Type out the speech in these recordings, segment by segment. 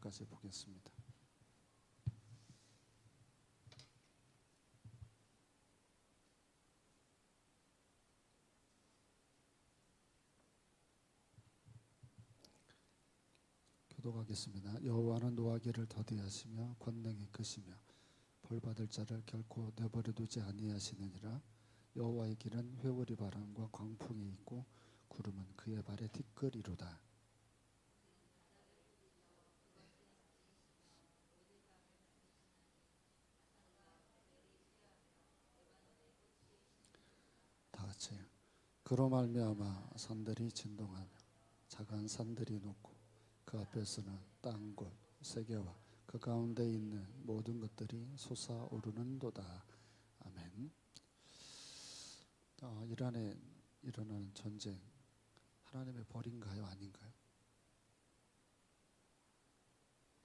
13절까지 보겠습니다. 교독하겠습니다. 여호와는 노하기를 더디하시며 권능이 크시며 벌받을 자를 결코 내버려 두지 아니하시느니라. 여호와의 길은 회오리 바람과 광풍이 있고 구름은 그의 발에 티끌이로다. 다 같이. 그로 말미암아 산들이 진동하며 작은 산들이 녹고 그 앞에서는 땅굴 세계와 그 가운데 있는 모든 것들이 솟아오르는도다. 아멘. 이란에 일어나는 전쟁, 하나님의 벌인가요, 아닌가요?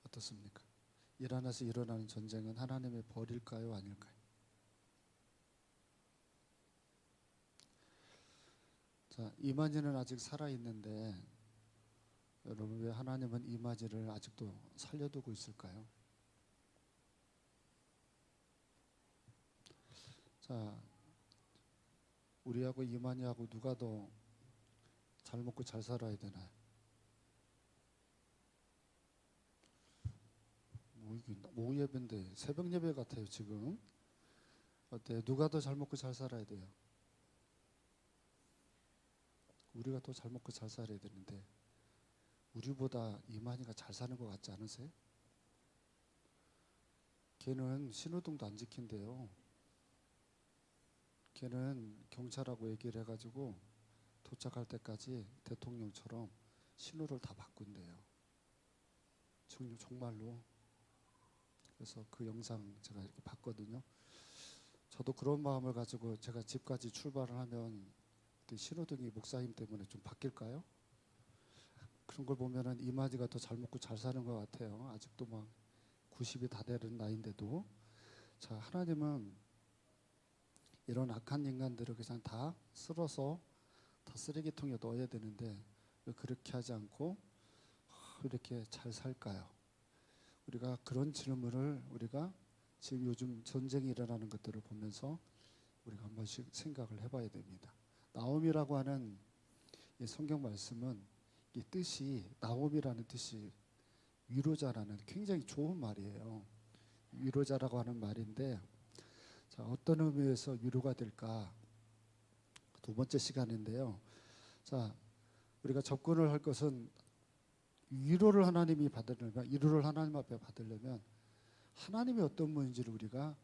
어떻습니까? 이란에서 일어나는 전쟁은 하나님의 벌일까요, 아닐까요? 자, 이만희는 아직 살아있는데 여러분, 왜 하나님은 이만희를 아직도 살려두고 있을까요? 자, 우리하고 이만희하고 누가 더 잘 먹고 잘 살아야 되나요? 오후 예배인데 새벽 예배 같아요 지금. 어때요? 누가 더 잘 먹고 잘 살아야 돼요? 우리가 더 잘 먹고 잘 살아야 되는데 우리보다 이만희가 잘 사는 것 같지 않으세요? 걔는 신호등도 안 지킨대요. 걔는 경찰하고 얘기를 해가지고 도착할 때까지 대통령처럼 신호를 다 바꾼대요. 정말로. 그래서 그 영상 제가 이렇게 봤거든요. 저도 그런 마음을 가지고 제가 집까지 출발을 하면 신호등이 목사님 때문에 좀 바뀔까요? 그런 걸 보면은 이만희가 더 잘 먹고 잘 사는 것 같아요. 아직도 막 90이 다 되는 나이인데도. 자, 하나님은 이런 악한 인간들을 그냥 다 쓸어서 다 쓰레기통에 넣어야 되는데 왜 그렇게 하지 않고 이렇게 잘 살까요? 우리가 그런 질문을 우리가 지금 요즘 전쟁이 일어나는 것들을 보면서 우리가 한 번씩 생각을 해봐야 됩니다. 나옴이라고 하는 이 성경 말씀은 이 뜻이, 나옴이라는 뜻이 위로자라는 굉장히 좋은 말이에요. 위로자라고 하는 말인데, 자, 어떤 의미에서 위로가 될까? 두 번째 시간인데요. 자, 우리가 접근을 할 것은 위로를 하나님이 받으려면, 위로를 하나님 앞에 받으려면 하나님이 어떤 분인지를 우리가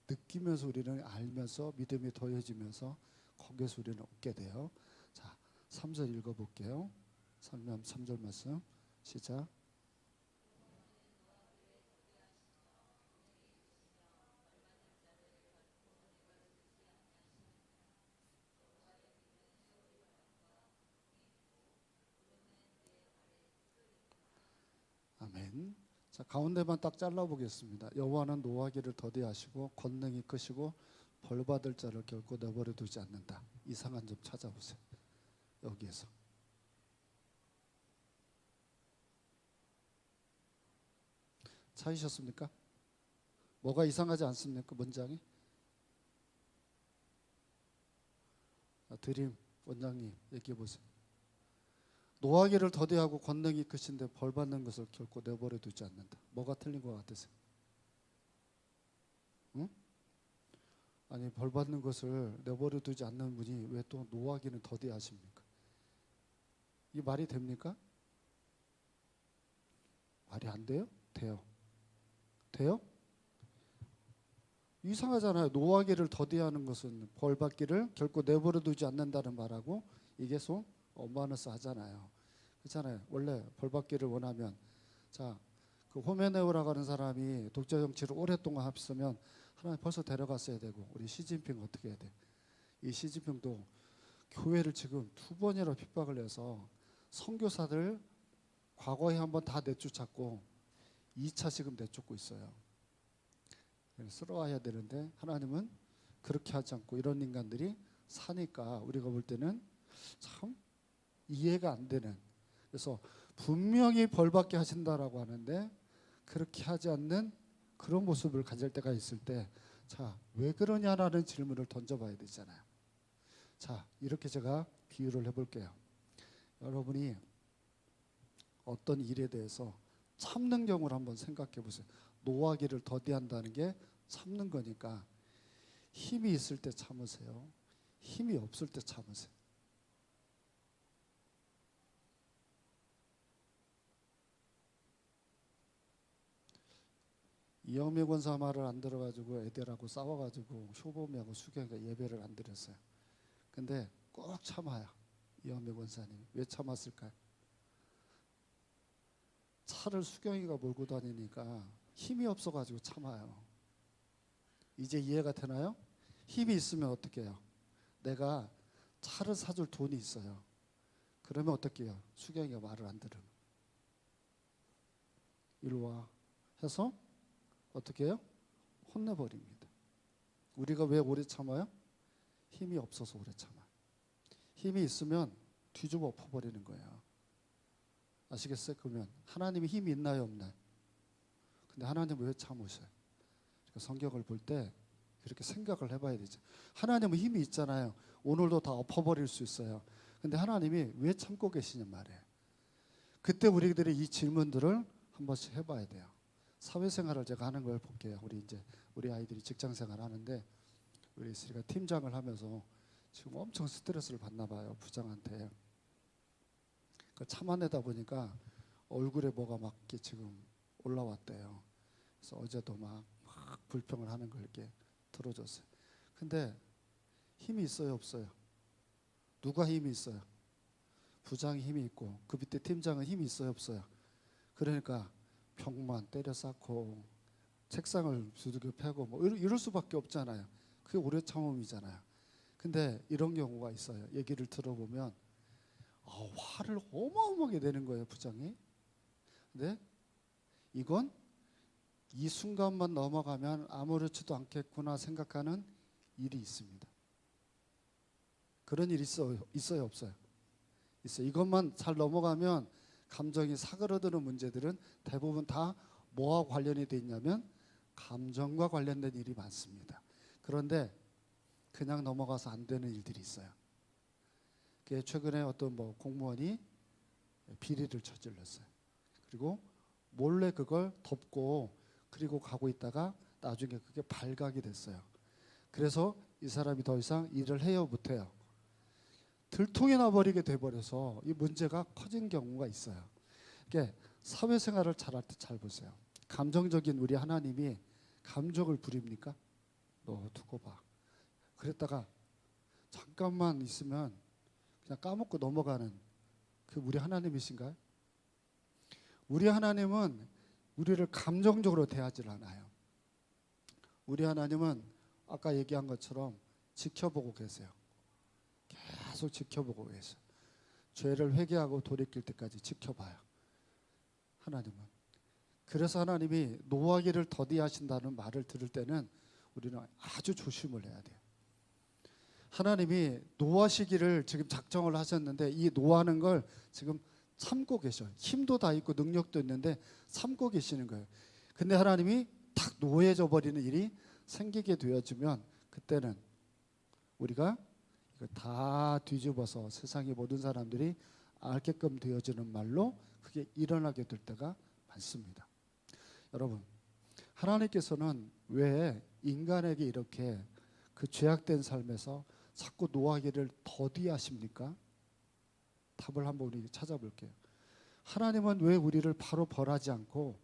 느끼면서 우리는 알면서 믿음이 더해지면서 거기에서 우리는 얻게 돼요. 자, 3절 읽어볼게요. 3절 말씀 시작. 아멘. 자, 가운데만 딱 잘라보겠습니다. 여호와는 노하기를 더디하시고 권능이 크시고 벌받을 자를 결코 내버려 두지 않는다. 이상한 점 찾아보세요. 여기에서. 찾으셨습니까? 뭐가 이상하지 않습니까? 문장이? 드림 원장님 얘기해 보세요. 노하기를 더디하고 권능이 크신데 벌받는 것을 결코 내버려 두지 않는다. 뭐가 틀린 것 같으세요? 응? 아니, 벌받는 것을 내버려 두지 않는 분이 왜 또 노하기는 더디하십니까? 이 말이 됩니까? 말이 안 돼요? 돼요. 돼요? 이상하잖아요. 노하기를 더디하는 것은 벌받기를 결코 내버려 두지 않는다는 말하고 이게 좀 엄마너스 하잖아요. 그렇잖아요. 원래 벌받기를 원하면, 자, 그 호메네오라고 하는 사람이 독재 정치를 오랫동안 합치면 하나님 벌써 데려갔어야 되고, 우리 시진핑 어떻게 해야 돼? 이 시진핑도 교회를 지금 2번이나 핍박을 해서 선교사들 과거에 한번 다 내쫓았고 2차 지금 내쫓고 있어요. 쓸어와야 되는데 하나님은 그렇게 하지 않고 이런 인간들이 사니까 우리가 볼 때는 참 이해가 안 되는. 그래서 분명히 벌받게 하신다라고 하는데 그렇게 하지 않는 그런 모습을 가질 때가 있을 때, 자, 왜 그러냐라는 질문을 던져봐야 되잖아요. 자, 이렇게 제가 비유를 해볼게요. 여러분이 어떤 일에 대해서 참는 경우를 한번 생각해 보세요. 노하기를 더디한다는 게 참는 거니까 힘이 있을 때 참으세요. 힘이 없을 때 참으세요. 이영미 권사 말을 안 들어가지고 애들하고 싸워가지고 효범이하고 수경이가 예배를 안 드렸어요. 근데 꼭 참아요. 이영미 권사님이. 왜 참았을까요? 차를 수경이가 몰고 다니니까 힘이 없어가지고 참아요. 이제 이해가 되나요? 힘이 있으면 어떻게 해요? 내가 차를 사줄 돈이 있어요. 그러면 어떻게 해요? 수경이가 말을 안 들으면. 이리 와 해서 어떻게 해요? 혼내버립니다. 우리가 왜 오래 참아요? 힘이 없어서 오래 참아요. 힘이 있으면 뒤집어 엎어버리는 거예요. 아시겠어요? 그러면 하나님이 힘이 있나요, 없나요? 근데 하나님은 왜 참으셔요? 그러니까 성경을 볼 때 그렇게 생각을 해봐야 되죠. 하나님은 힘이 있잖아요. 오늘도 다 엎어버릴 수 있어요. 근데 하나님이 왜 참고 계시냐 말이에요. 그때 우리들이 이 질문들을 한 번씩 해봐야 돼요. 사회생활을 제가 하는 걸 볼게요. 우리 아이들이 직장생활 하는데 우리 이슬이가 팀장을 하면서 지금 엄청 스트레스를 받나 봐요. 부장한테. 참아내다 보니까 얼굴에 뭐가 막 이렇게 지금 올라왔대요. 그래서 어제도 막 불평을 하는 걸 이렇게 들어줬어요. 근데 힘이 있어요, 없어요? 누가 힘이 있어요? 부장이 힘이 있고 그 밑에 팀장은 힘이 있어요, 없어요? 그러니까 벽만 때려 쌓고 책상을 두들겨 패고 뭐 이럴 수밖에 없잖아요. 그게 오래 참음이잖아요. 근데 이런 경우가 있어요. 얘기를 들어보면 화를 어마어마하게 내는 거예요, 부장이. 근데 이건 이 순간만 넘어가면 아무렇지도 않겠구나 생각하는 일이 있습니다. 그런 일이 있어요, 없어요? 있어요. 이것만 잘 넘어가면 감정이 사그러드는 문제들은 대부분 다 뭐와 관련이 돼 있냐면 감정과 관련된 일이 많습니다. 그런데 그냥 넘어가서 안 되는 일들이 있어요. 최근에 어떤 공무원이 비리를 저질렀어요. 그리고 몰래 그걸 덮고 그리고 가고 있다가 나중에 그게 발각이 됐어요. 그래서 이 사람이 더 이상 일을 해요, 못해요? 들통이 나버리게 돼버려서 이 문제가 커진 경우가 있어요. 그러니까 사회생활을 잘할 때 잘 보세요. 감정적인 우리 하나님이 감정을 부립니까? 너 두고 봐. 그랬다가 잠깐만 있으면 그냥 까먹고 넘어가는 그 우리 하나님이신가요? 우리 하나님은 우리를 감정적으로 대하지 않아요. 우리 하나님은 아까 얘기한 것처럼 지켜보고 계세요. 계속 지켜보고 계세요. 죄를 회개하고 돌이킬 때까지 지켜봐요. 하나님은. 그래서 하나님이 노하기를 더디하신다는 말을 들을 때는 우리는 아주 조심을 해야 돼요. 하나님이 노하시기를 지금 작정을 하셨는데 이 노하는 걸 지금 참고 계셔요. 힘도 다 있고 능력도 있는데 참고 계시는 거예요. 근데 하나님이 탁 노예져 버리는 일이 생기게 되어지면 그때는 우리가 이거 다 뒤집어서 세상의 모든 사람들이 알게끔 되어지는 말로 그게 일어나게 될 때가 많습니다. 여러분, 하나님께서는 왜 인간에게 이렇게 그 죄악된 삶에서 자꾸 노하기를 더디하십니까? 답을 한번 우리 찾아볼게요. 하나님은 왜 우리를 바로 벌하지 않고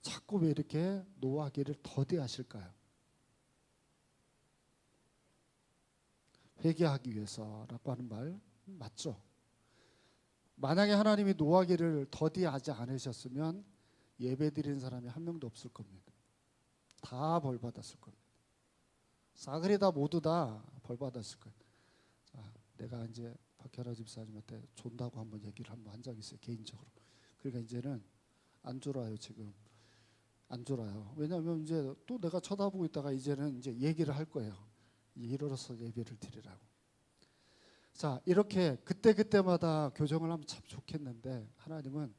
자꾸 왜 이렇게 노하기를 더디하실까요? 회개하기 위해서라고 하는 말 맞죠? 만약에 하나님이 노하기를 더디하지 않으셨으면 예배 드리는 사람이 한 명도 없을 겁니다. 다 벌 받았을 겁니다. 싸그리 다 모두 다 벌 받았을 거예요. 자, 내가 이제 박현아 집사님한테 존다고 한번 얘기를 한번 한 적이 있어요, 개인적으로. 그러니까 이제는 안 졸아요. 지금 안 졸아요. 왜냐하면 이제 또 내가 쳐다보고 있다가 이제는 이제 얘기를 할 거예요. 일어나서 예배를 드리라고. 자, 이렇게 그때그때마다 교정을 하면 참 좋겠는데 하나님은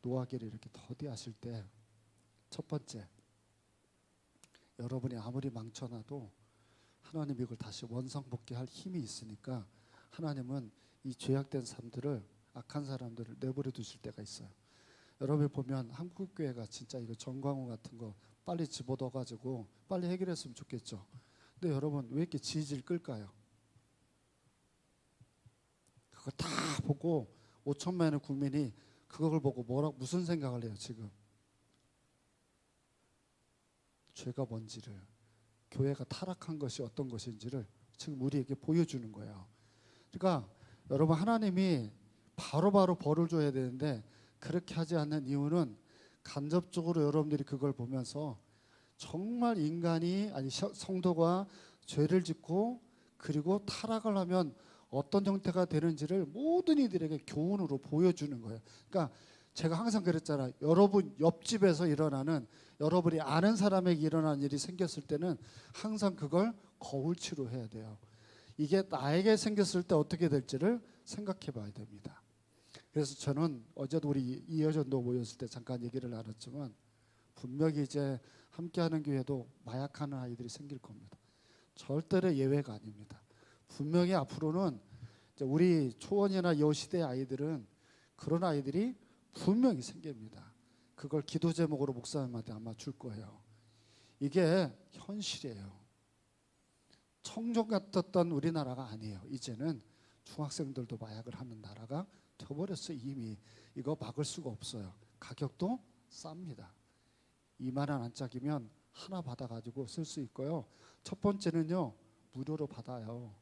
노하기를 이렇게 더디하실 때 첫 번째, 여러분이 아무리 망쳐놔도 하나님이 이걸 다시 원상복귀할 힘이 있으니까 하나님은 이 죄악된 사람들을, 악한 사람들을 내버려 두실 때가 있어요. 여러분이 보면 한국 교회가 진짜 이거 정광훈 같은 거 빨리 집어넣어 가지고 빨리 해결했으면 좋겠죠. 근데 여러분 왜 이렇게 질질 끌까요? 그걸 다 보고 5천만의 국민이 그걸 보고 무슨 생각을 해요 지금? 죄가 뭔지를, 교회가 타락한 것이 어떤 것인지를 지금 우리에게 보여주는 거예요. 그러니까 여러분, 하나님이 바로바로 벌을 줘야 되는데 그렇게 하지 않는 이유는 간접적으로 여러분들이 그걸 보면서 정말 인간이, 아니 성도가 죄를 짓고 그리고 타락을 하면 어떤 형태가 되는지를 모든 이들에게 교훈으로 보여주는 거예요. 그러니까 제가 항상 그랬잖아요. 여러분 옆집에서 일어나는, 여러분이 아는 사람에게 일어나는 일이 생겼을 때는 항상 그걸 거울치로 해야 돼요. 이게 나에게 생겼을 때 어떻게 될지를 생각해 봐야 됩니다. 그래서 저는 어제도 우리 이여전도 모였을 때 잠깐 얘기를 나눴지만 분명히 이제 함께하는 교회도 마약하는 아이들이 생길 겁니다. 절대로 예외가 아닙니다. 분명히 앞으로는 이제 우리 초원이나 여시대 아이들은 그런 아이들이 분명히 생깁니다. 그걸 기도 제목으로 목사님한테 아마 줄 거예요. 이게 현실이에요. 청정 같았던 우리나라가 아니에요. 이제는 중학생들도 마약을 하는 나라가 돼버렸어요. 이미 이거 막을 수가 없어요. 가격도 쌉니다. 2만 원 한 짝이면 하나 받아가지고 쓸 수 있고요. 첫 번째는요, 무료로 받아요.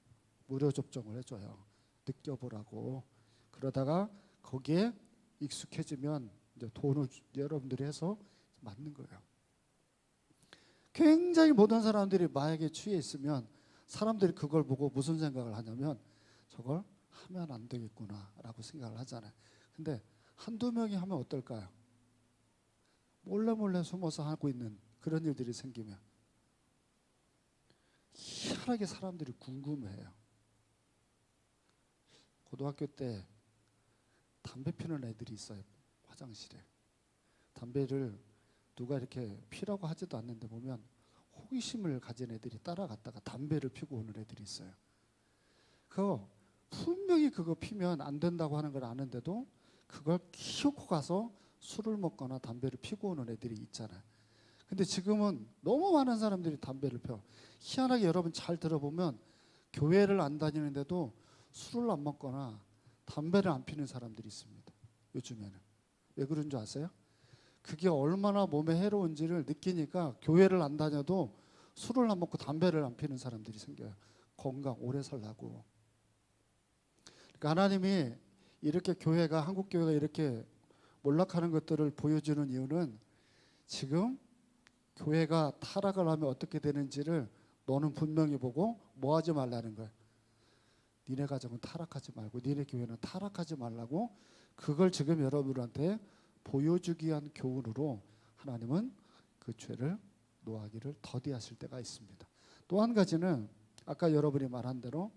무료 접종을 해줘요. 느껴보라고. 그러다가 거기에 익숙해지면 이제 돈을 여러분들이 해서 맞는 거예요. 굉장히 모든 사람들이 마약에 취해 있으면 사람들이 그걸 보고 무슨 생각을 하냐면 저걸 하면 안 되겠구나 라고 생각을 하잖아요. 근데 한두 명이 하면 어떨까요? 몰래 숨어서 하고 있는 그런 일들이 생기면 희한하게 사람들이 궁금해해요. 고등학교 때 담배 피는 애들이 있어요. 화장실에. 담배를 누가 이렇게 피라고 하지도 않는데 보면 호기심을 가진 애들이 따라갔다가 담배를 피고 오는 애들이 있어요. 그거 분명히 그거 피면 안 된다고 하는 걸 아는데도 그걸 키우고 가서 술을 먹거나 담배를 피고 오는 애들이 있잖아요. 근데 지금은 너무 많은 사람들이 담배를 펴. 희한하게 여러분 잘 들어보면 교회를 안 다니는데도 술을 안 먹거나 담배를 안 피는 사람들이 있습니다. 요즘에는. 왜 그런 줄 아세요? 그게 얼마나 몸에 해로운지를 느끼니까 교회를 안 다녀도 술을 안 먹고 담배를 안 피는 사람들이 생겨요. 건강 오래 살라고. 그러니까 하나님이 이렇게 교회가, 한국 교회가 이렇게 몰락하는 것들을 보여주는 이유는 지금 교회가 타락을 하면 어떻게 되는지를 너는 분명히 보고 뭐 하지 말라는 거예요. 니네 가정은 타락하지 말고 니네 교회는 타락하지 말라고, 그걸 지금 여러분한테 보여주기 위한 교훈으로 하나님은 그 죄를, 노하기를 더디하실 때가 있습니다. 또 한 가지는 아까 여러분이 말한 대로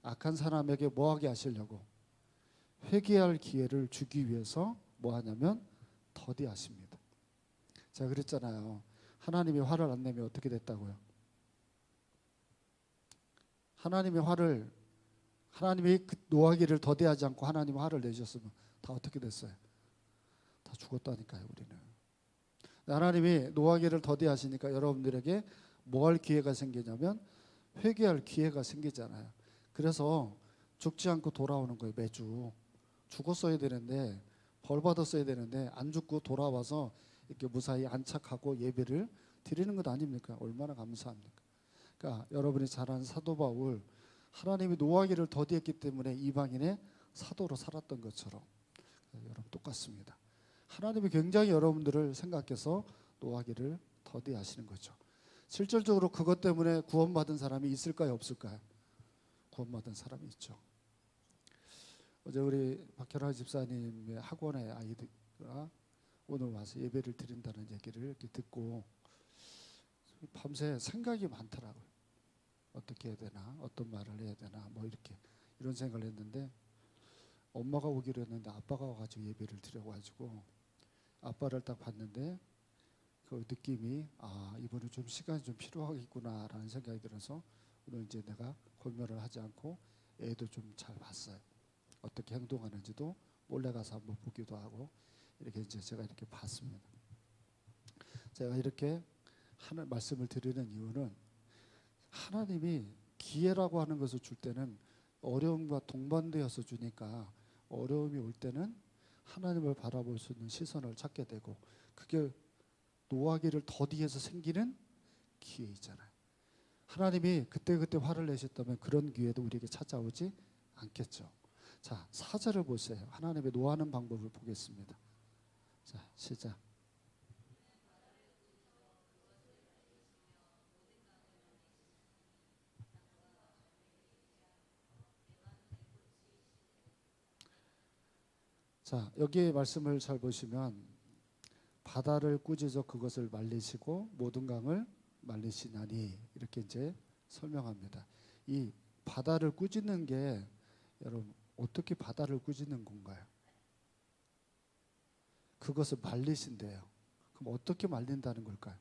악한 사람에게 뭐하게 하시려고 회개할 기회를 주기 위해서 뭐 하냐면 더디하십니다. 제가 그랬잖아요. 하나님이 화를 안 내면 어떻게 됐다고요? 하나님이 그 노하기를 더디하지 않고 하나님이 화를 내셨으면 다 어떻게 됐어요? 다 죽었다니까요. 우리는. 하나님이 노하기를 더디하시니까 여러분들에게 뭐 할 기회가 생기냐면 회개할 기회가 생기잖아요. 그래서 죽지 않고 돌아오는 거예요. 매주 죽었어야 되는데, 벌 받았어야 되는데 안 죽고 돌아와서 이렇게 무사히 안착하고 예배를 드리는 것 아닙니까? 얼마나 감사합니까? 그러니까 여러분이 잘 아는 사도 바울, 하나님이 노하기를 더디했기 때문에 이방인의 사도로 살았던 것처럼 여러분 똑같습니다. 하나님이 굉장히 여러분들을 생각해서 노하기를 더디하시는 거죠. 실질적으로 그것 때문에 구원받은 사람이 있을까요, 없을까요? 구원받은 사람이 있죠. 어제 우리 박현아 집사님의 학원의 아이들과 오늘 와서 예배를 드린다는 얘기를 이렇게 듣고 밤새 생각이 많더라고요. 어떻게 해야 되나, 어떤 말을 해야 되나, 뭐 이런 생각을 했는데 엄마가 오기로 했는데 아빠가 와가지고 예배를 드려가지고 아빠를 딱 봤는데 그 느낌이 이번에 좀 시간이 좀 필요하겠구나라는 생각이 들어서 오늘 이제 내가 골멸을 하지 않고 애도 좀 잘 봤어요. 어떻게 행동하는지도 몰래 가서 한번 보기도 하고 이렇게 이제 제가 이렇게 봤습니다. 제가 이렇게 하는 말씀을 드리는 이유는 하나님이 기회라고 하는 것을 줄 때는 어려움과 동반되어서 주니까 어려움이 올 때는 하나님을 바라볼 수 있는 시선을 찾게 되고 그게 노하기를 더디해서 생기는 기회이잖아요. 하나님이 그때그때 화를 내셨다면 그런 기회도 우리에게 찾아오지 않겠죠. 자, 4절을 보세요. 하나님의 노하는 방법을 보겠습니다. 자, 시작. 자, 여기 말씀을 잘 보시면 바다를 꾸짖어 그것을 말리시고 모든 강을 말리시나니 이렇게 이제 설명합니다. 이 바다를 꾸짖는 게 여러분 어떻게 바다를 꾸짖는 건가요? 그것을 말리신대요. 그럼 어떻게 말린다는 걸까요?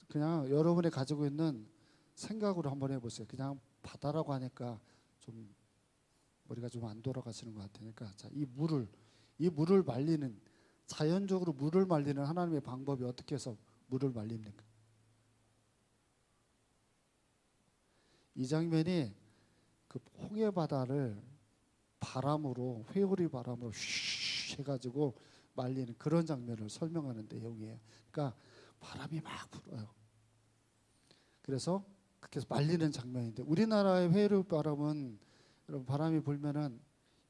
그냥 여러분이 가지고 있는 생각으로 한번 해보세요. 그냥 바다라고 하니까 좀 머리가 좀 안 돌아가시는 것 같으니까 자, 이 물을 말리는 자연적으로 물을 말리는 하나님의 방법이 어떻게 해서 물을 말립니까? 이 장면이 그 홍해 바다를 바람으로 회오리 바람으로 휘 해가지고 말리는 그런 장면을 설명하는 내용이에요. 그러니까 바람이 막 불어요. 그래서 그렇게 해서 말리는 장면인데 우리나라의 회오리 바람은 여러분 바람이 불면은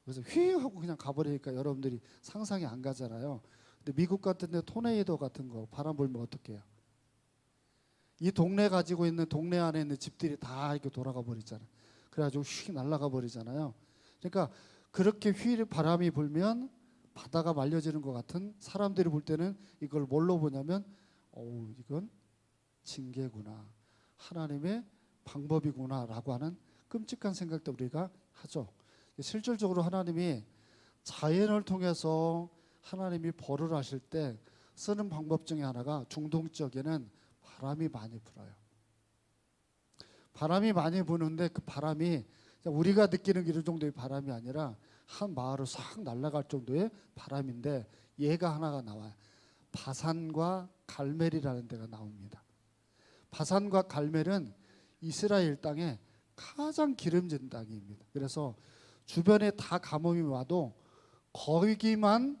그래서 휘 하고 그냥 가버리니까 여러분들이 상상이 안 가잖아요. 근데 미국 같은 데 토네이도 같은 거 바람 불면 어떻게 해요? 이 동네 가지고 있는 동네 안에 있는 집들이 다 이렇게 돌아가 버리잖아요. 그래가지고 휙 날아가 버리잖아요. 그러니까 그렇게 휘 바람이 불면 바다가 말려지는 것 같은 사람들이 볼 때는 이걸 뭘로 보냐면 이건 징계구나. 하나님의 방법이구나라고 하는 끔찍한 생각도 우리가 하죠. 실질적으로 하나님이 자연을 통해서 하나님이 벌을 하실 때 쓰는 방법 중에 하나가 중동 지역에는 바람이 많이 불어요. 바람이 많이 부는데 그 바람이 우리가 느끼는 이런 정도의 바람이 아니라 한 마을을 싹 날아갈 정도의 바람인데 얘가 하나가 나와요. 바산과 갈멜이라는 데가 나옵니다. 바산과 갈멜은 이스라엘 땅에 가장 기름진 땅입니다. 그래서 주변에 다 가뭄이 와도 거기만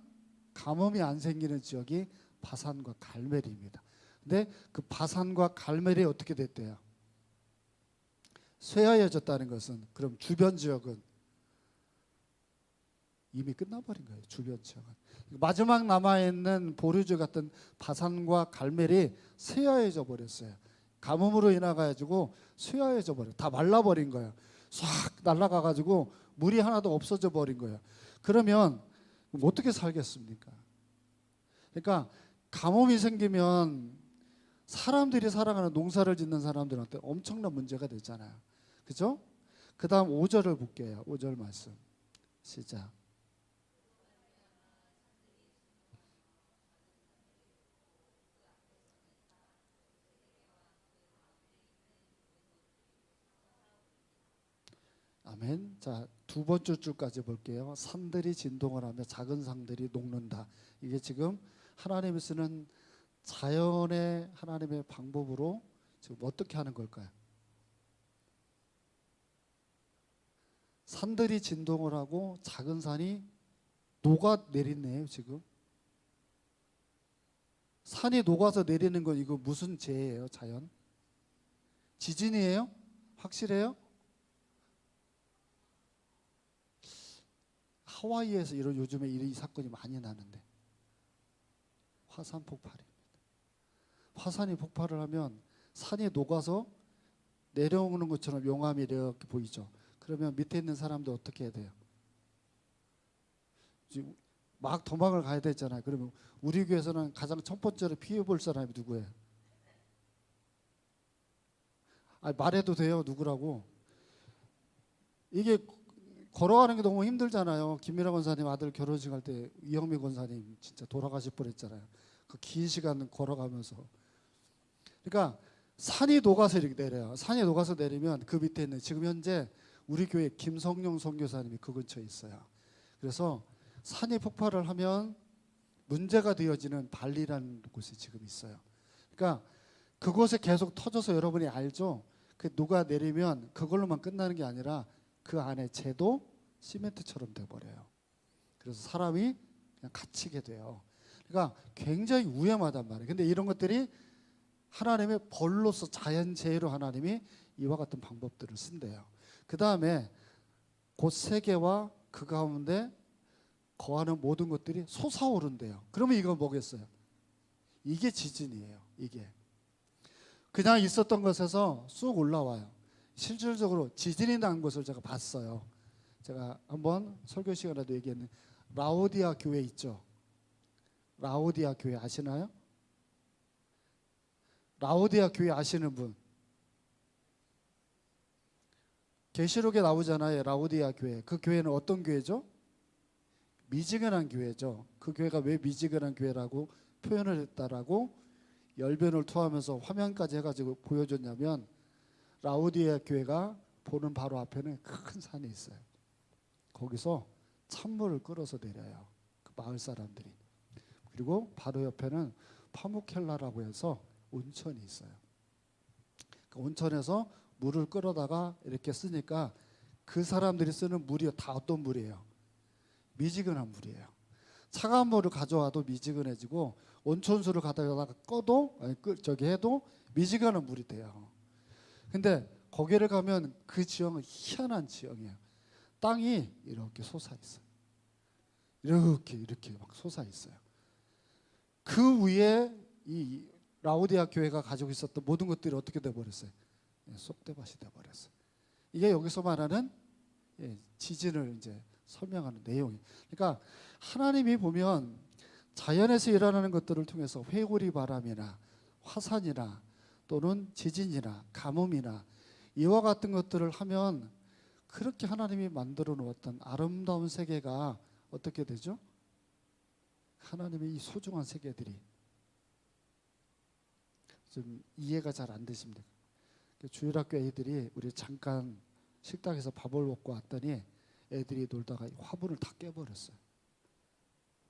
가뭄이 안 생기는 지역이 바산과 갈멜입니다. 근데 그 바산과 갈멜이 어떻게 됐대요? 쇠하여졌다는 것은 그럼 주변 지역은 이미 끝나버린 거예요. 주변 지역은 마지막 남아있는 보류주 같은 바산과 갈멜이 쇠하여져 버렸어요. 가뭄으로 인해 가지고 쇠하여져 버려. 다 말라버린 거예요. 싹 날아가 가지고 물이 하나도 없어져 버린 거예요. 그러면 어떻게 살겠습니까? 그러니까 가뭄이 생기면 사람들이 살아가는 농사를 짓는 사람들한테 엄청난 문제가 되잖아요. 그죠? 그 다음 5절을 볼게요. 5절 말씀 시작. 아멘. 자, 두 번째 줄까지 볼게요. 산들이 진동을 하며 작은 상들이 녹는다. 이게 지금 하나님이 쓰는 자연의 하나님의 방법으로 지금 어떻게 하는 걸까요? 산들이 진동을 하고 작은 산이 녹아내리네요. 지금 산이 녹아서 내리는 건 이거 무슨 재예요? 자연? 지진이에요? 확실해요? 하와이에서 이런 요즘에 이 사건이 많이 나는데 화산 폭발입니다. 화산이 폭발을 하면 산이 녹아서 내려오는 것처럼 용암이 이렇게 보이죠. 그러면 밑에 있는 사람들 어떻게 해야 돼요? 막 도망을 가야 되잖아요. 그러면 우리 교회에서는 가장 첫 번째로 피해 볼 사람이 누구예요? 말해도 돼요. 누구라고? 이게 걸어가는 게 너무 힘들잖아요. 김미라 권사님 아들 결혼식 할 때 이영미 권사님 진짜 돌아가실 뻔했잖아요. 그 긴 시간 걸어가면서. 그러니까 산이 녹아서 이렇게 내려요. 산이 녹아서 내리면 그 밑에 있는 지금 현재 우리 교회 김성용 선교사님이 그 근처에 있어요. 그래서 산이 폭발을 하면 문제가 되어지는 발리라는 곳이 지금 있어요. 그러니까 그곳에 계속 터져서 여러분이 알죠? 그 녹아내리면 그걸로만 끝나는 게 아니라 그 안에 재도 시멘트처럼 돼버려요. 그래서 사람이 그냥 갇히게 돼요. 그러니까 굉장히 위험하단 말이에요. 근데 이런 것들이 하나님의 벌로서 자연재해로 하나님이 이와 같은 방법들을 쓴대요. 그 다음에 곧 세계와 그 가운데 거하는 모든 것들이 솟아오른대요. 그러면 이건 뭐겠어요? 이게 지진이에요. 이게 그냥 있었던 것에서 쑥 올라와요. 실질적으로 지진이 난 것을 제가 봤어요. 제가 한번 설교 시간에도 얘기했는데 라오디아 교회 있죠. 라오디아 교회 아시나요? 라오디아 교회 아시는 분? 계시록에 나오잖아요. 라오디아 교회. 그 교회는 어떤 교회죠? 미지근한 교회죠. 그 교회가 왜 미지근한 교회라고 표현을 했다라고 열변을 토하면서 화면까지 해가지고 보여줬냐면 라오디아 교회가 보는 바로 앞에는 큰 산이 있어요. 거기서 찬물을 끌어서 내려요. 그 마을 사람들이. 그리고 바로 옆에는 파무켈라라고 해서 온천이 있어요. 그 온천에서 물을 끌어다가 이렇게 쓰니까 그 사람들이 쓰는 물이 다 어떤 물이에요? 미지근한 물이에요. 차가운 물을 가져와도 미지근해지고 온천수를 가져다가 꺼도 저기 해도 미지근한 물이 돼요. 근데 거기를 가면 그 지형은 희한한 지형이에요. 땅이 이렇게 솟아 있어요. 이렇게 막 솟아 있어요. 그 위에 이 라오디아 교회가 가지고 있었던 모든 것들이 어떻게 돼 버렸어요? 쏙대밭이 돼 버렸어요. 이게 여기서 말하는 지진을 이제 설명하는 내용이에요. 그러니까 하나님이 보면 자연에서 일어나는 것들을 통해서 회오리 바람이나 화산이나 또는 지진이나 가뭄이나 이와 같은 것들을 하면 그렇게 하나님이 만들어 놓았던 아름다운 세계가 어떻게 되죠? 하나님의 이 소중한 세계들이 좀 이해가 잘 안 되십니다. 주일학교 애들이 우리 잠깐 식당에서 밥을 먹고 왔더니 애들이 놀다가 화분을 다 깨버렸어요.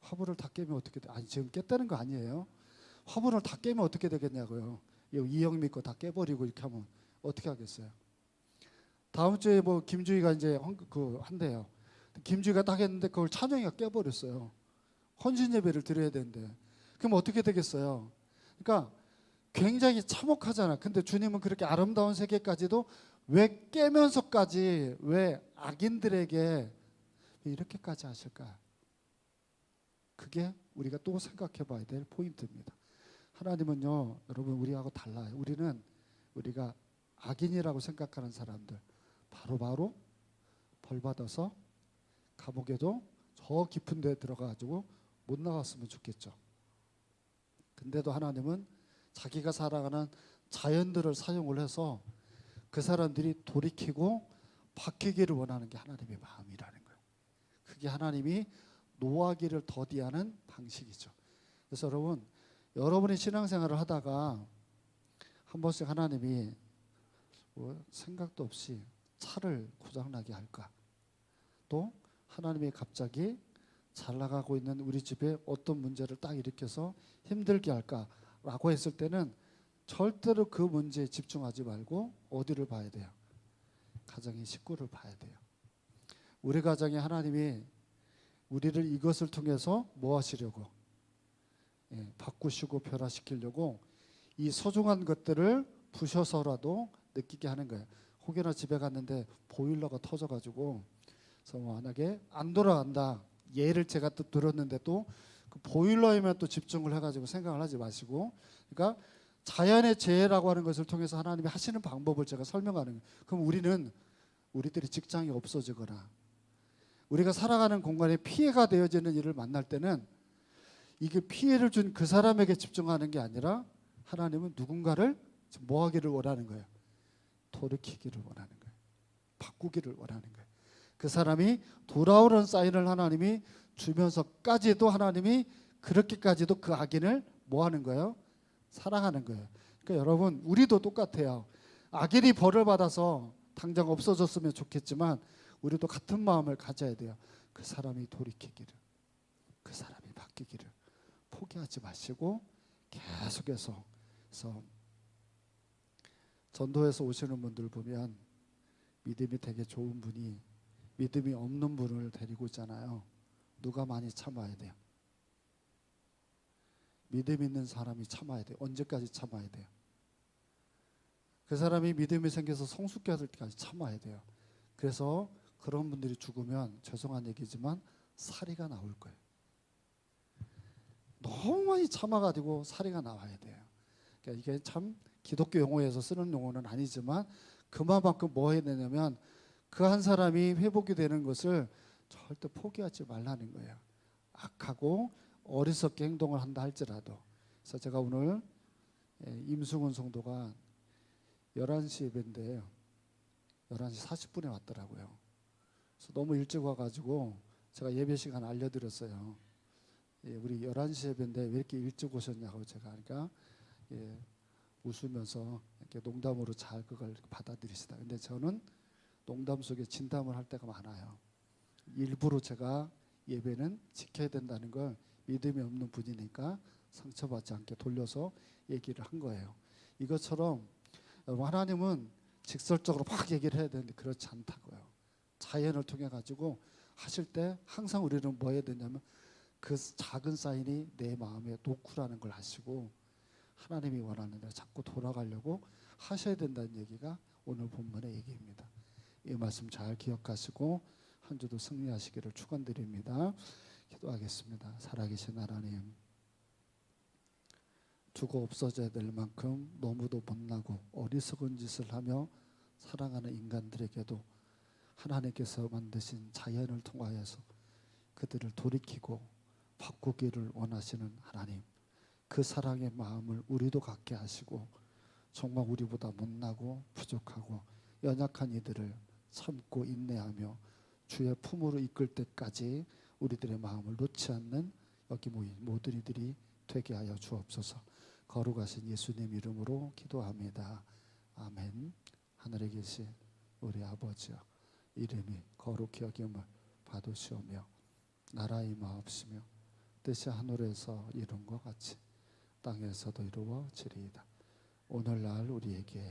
화분을 다 깨면 어떻게 돼? 아니 지금 깼다는 거 아니에요. 화분을 다 깨면 어떻게 되겠냐고요. 이영미 거 다 깨버리고 이렇게 하면 어떻게 하겠어요? 다음 주에 뭐 김주희가 이제 한대요. 김주희가 딱 했는데 그걸 찬영이가 깨버렸어요. 헌신 예배를 드려야 되는데 그럼 어떻게 되겠어요? 그러니까 굉장히 참혹하잖아. 근데 주님은 그렇게 아름다운 세계까지도 왜 깨면서까지 왜 악인들에게 왜 이렇게까지 하실까? 그게 우리가 또 생각해 봐야 될 포인트입니다. 하나님은요, 여러분 우리하고 달라요. 우리가 악인이라고 생각하는 사람들 바로바로 벌받아서 감옥에도 저 깊은 데 들어가가지고 못 나왔으면 좋겠죠. 근데도 하나님은 자기가 살아가는 자연들을 사용을 해서 그 사람들이 돌이키고 바뀌기를 원하는 게 하나님의 마음이라는 거예요. 그게 하나님이 노하기를 더디하는 방식이죠. 그래서 여러분이 신앙생활을 하다가 한 번씩 하나님이 생각도 없이 차를 고장나게 할까? 또 하나님이 갑자기 잘 나가고 있는 우리 집에 어떤 문제를 딱 일으켜서 힘들게 할까라고 했을 때는 절대로 그 문제에 집중하지 말고 어디를 봐야 돼요? 가정의 식구를 봐야 돼요. 우리 가정에 하나님이 우리를 이것을 통해서 뭐 하시려고? 바꾸시고 변화시키려고 이 소중한 것들을 부셔서라도 느끼게 하는 거예요. 혹여나 집에 갔는데 보일러가 터져가지고 그래서 만약에 안 돌아간다. 예를 제가 또 들었는데 또 그 보일러에만 또 집중을 해가지고 생각을 하지 마시고, 그러니까 자연의 재해라고 하는 것을 통해서 하나님이 하시는 방법을 제가 설명하는 거예요. 그럼 우리들이 직장이 없어지거나 우리가 살아가는 공간에 피해가 되어지는 일을 만날 때는 이게 피해를 준 그 사람에게 집중하는 게 아니라 하나님은 누군가를 뭐 하기를 원하는 거예요? 돌이키기를 원하는 거예요. 바꾸기를 원하는 거예요. 그 사람이 돌아오는 사인을 하나님이 주면서까지도 하나님이 그렇게까지도 그 악인을 뭐 하는 거예요? 사랑하는 거예요. 그러니까 여러분, 우리도 똑같아요. 악인이 벌을 받아서 당장 없어졌으면 좋겠지만 우리도 같은 마음을 가져야 돼요. 그 사람이 돌이키기를, 그 사람이 바뀌기를 포기하지 마시고 계속해서. 그래서 전도에서 오시는 분들 보면 믿음이 되게 좋은 분이 믿음이 없는 분을 데리고 있잖아요. 누가 많이 참아야 돼요? 믿음 있는 사람이 참아야 돼요. 언제까지 참아야 돼요? 그 사람이 믿음이 생겨서 성숙해 될 때까지 참아야 돼요. 그래서 그런 분들이 죽으면 죄송한 얘기지만 사리가 나올 거예요. 너무 많이 참아가지고 사리가 나와야 돼요. 그러니까 이게 참 기독교 용어에서 쓰는 용어는 아니지만 그만큼 뭐 해야 되냐면 그 한 사람이 회복이 되는 것을 절대 포기하지 말라는 거예요. 악하고 어리석게 행동을 한다 할지라도. 그래서 제가 오늘 임승훈 성도가 11시 예배인데 11시 40분에 왔더라고요. 그래서 너무 일찍 와가지고 제가 예배 시간 알려드렸어요. 우리 11시 예배인데 왜 이렇게 일찍 오셨냐고 제가 하니까 웃으면서 이렇게 농담으로 잘 그걸 받아들이시다. 근데 저는 농담 속에 진담을 할 때가 많아요. 일부러 제가 예배는 지켜야 된다는 걸 믿음이 없는 분이니까 상처받지 않게 돌려서 얘기를 한 거예요. 이것처럼 하나님은 직설적으로 막 얘기를 해야 되는데 그렇지 않다고요. 자연을 통해 가지고 하실 때 항상 우리는 뭐 해야 되냐면 그 작은 사인이 내 마음에 놓구라는 걸 아시고 하나님이 원하는 대로 자꾸 돌아가려고 하셔야 된다는 얘기가 오늘 본문의 얘기입니다. 이 말씀 잘 기억하시고 한 주도 승리하시기를 축원드립니다. 기도하겠습니다. 살아계신 하나님, 두고 없어져야 될 만큼 너무도 못나고 어리석은 짓을 하며 살아가는 인간들에게도 하나님께서 만드신 자연을 통하여서 그들을 돌이키고 바꾸기를 원하시는 하나님, 그 사랑의 마음을 우리도 갖게 하시고 정말 우리보다 못나고 부족하고 연약한 이들을 참고 인내하며 주의 품으로 이끌 때까지 우리들의 마음을 놓지 않는 여기 모인 모든 이들이 되게 하여 주옵소서. 거룩하신 예수님 이름으로 기도합니다. 아멘. 하늘에 계신 우리 아버지여, 이름이 거룩히 여김을 받으시오며 나라의 임하옵시며 뜻이 하늘에서 이룬 것 같이 땅에서도 이루어지리이다. 오늘날 우리에게